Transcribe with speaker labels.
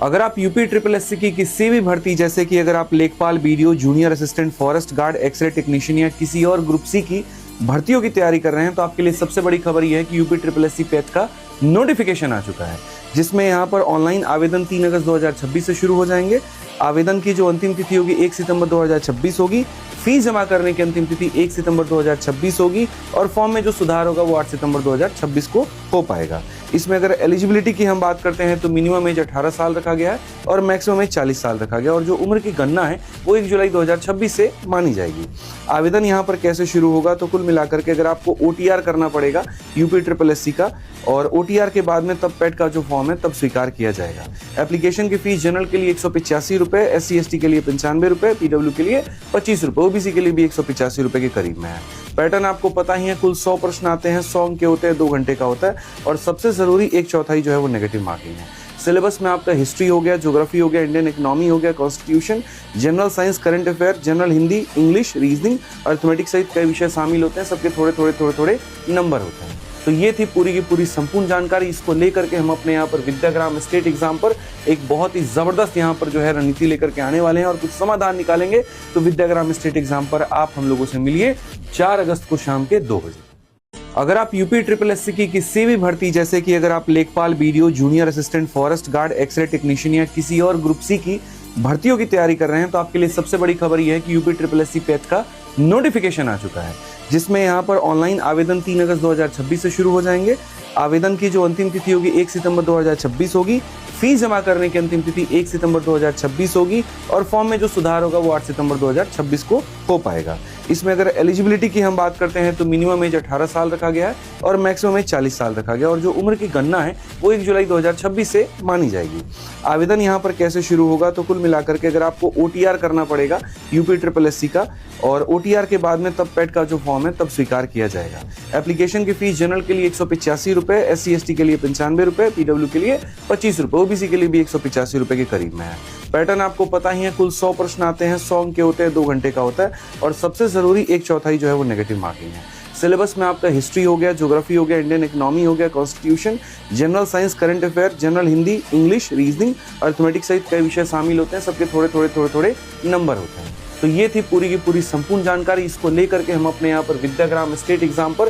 Speaker 1: अगर आप UP triple SC की किसी भी भर्ती जैसे कि अगर आप लेखपाल, BDO, junior assistant, forest guard, X-ray technician या किसी और ग्रुप सी की भर्तियों की तैयारी कर रहे हैं तो आपके लिए सबसे बड़ी खबर यह है कि यूपी ट्रिपल एससी पेट का नोटिफिकेशन आ चुका है, जिसमें यहाँ पर ऑनलाइन आवेदन 3 अगस्त 2026 से शुरू हो जाएंगे। आवेदन की जो अंतिम तिथि होगी 1 सितंबर 2026 होगी। फीस जमा करने की अंतिम तिथि 1 सितंबर 2026 होगी और फॉर्म में जो सुधार होगा वो 8 सितंबर 2026 को हो पाएगा। इसमें अगर एलिजिबिलिटी की हम बात करते हैं तो मिनिमम एज 18 साल रखा गया है और मैक्सिमम एज 40 साल रखा गया और जो उम्र की गणना है वो 1 जुलाई 2026 से मानी जाएगी। आवेदन यहाँ पर कैसे शुरू होगा तो कुल मिलाकर के अगर आपको OTR करना पड़ेगा यूपी ट्रिपल एससी का और OTR के बाद में तब पेट का जो फॉर्म है तब स्वीकार किया जाएगा। एप्लीकेशन की फीस जनरल के लिए 185 रुपए, SC/ST के लिए 95 रुपए, PW के लिए 25 रुपए, OBC के लिए भी 185 रुपए के करीब में है। पैटर्न आपको पता ही है, कुल 100 प्रश्न आते हैं, 100 अंक के होते हैं, 2 घंटे का होता है और सबसे जरूरी 1/4 जो है वो नेगेटिव मार्किंग है। सिलेबस में आपका हिस्ट्री हो गया, ज्योग्राफी हो गया, इंडियन इकोनॉमी हो गया, constitution, general science, current affair, general Hindi, English, reasoning, arithmetics सहित कई विषय शामिल होते हैं। सबके थोड़े नंबर होते हैं। तो ये थी पूरी की पूरी संपूर्ण जानकारी। इसको लेकर के हम अपने यहाँ पर विद्याग्राम स्टेट एग्जाम पर एक बहुत ही जबरदस्त यहाँ पर जो है रणनीति लेकर के आने वाले हैं और कुछ समाधान निकालेंगे। तो विद्याग्राम स्टेट एग्जाम पर आप हम लोगों से मिलिए 4 अगस्त को शाम के 2 बजे। अगर आप यूपी ट्रिपल एससी की किसी भी भर्ती जैसे कि अगर आप लेखपाल, BDO, junior assistant, forest guard, X-ray technician या किसी और ग्रुप सी की भर्तियों की तैयारी कर रहे हैं तो आपके लिए सबसे बड़ी खबर यह है कि यूपी ट्रिपल एससी पेट का नोटिफिकेशन आ चुका है, जिसमें यहाँ पर ऑनलाइन आवेदन 3 अगस्त 2026 से शुरू हो जाएंगे। आवेदन की जो अंतिम तिथि होगी 1 सितंबर 2026 होगी। फीस जमा करने की अंतिम तिथि 1 सितंबर 2026 होगी और फॉर्म में जो सुधार होगा वो 8 सितंबर 2026 को हो पाएगा। इसमें अगर एलिजिबिलिटी की हम बात करते हैं तो मिनिमम एज 18 साल रखा गया है और मैक्सिमम एज 40 साल रखा गया और जो उम्र की गणना है वो 1 जुलाई 2026 से मानी जाएगी। आवेदन यहाँ पर कैसे शुरू होगा तो कुल मिलाकर के अगर आपको OTR करना पड़ेगा यूपी ट्रिपल एससी का और OTR के बाद में तब पेट का जो फॉर्म है तब स्वीकार किया जाएगा। एप्लीकेशन की फीस जनरल के लिए 185 रुपए, SC/ST के लिए 95 रुपए, PW के लिए 25 रुपए, OBC के लिए भी 185 रुपए के करीब में है। पैटर्न आपको पता ही है, कुल 100 प्रश्न आते हैं, 100 अंक के होते हैं, 2 घंटे का होता है और सबसे जरूरी 1/4 जो है वो नेगेटिव मार्किंग है। सिलेबस में आपका हिस्ट्री हो गया, ज्योग्राफी हो गया, इंडियन इकोनॉमी हो गया, constitution, general science, current affair, general Hindi, English, reasoning, arithmetics सहित कई विषय शामिल होते हैं। सबके थोड़े नंबर होते हैं। तो ये थी पूरी की पूरी संपूर्ण जानकारी। इसको लेकर के हम अपने यहाँ पर विद्याग्राम स्टेट एग्जाम पर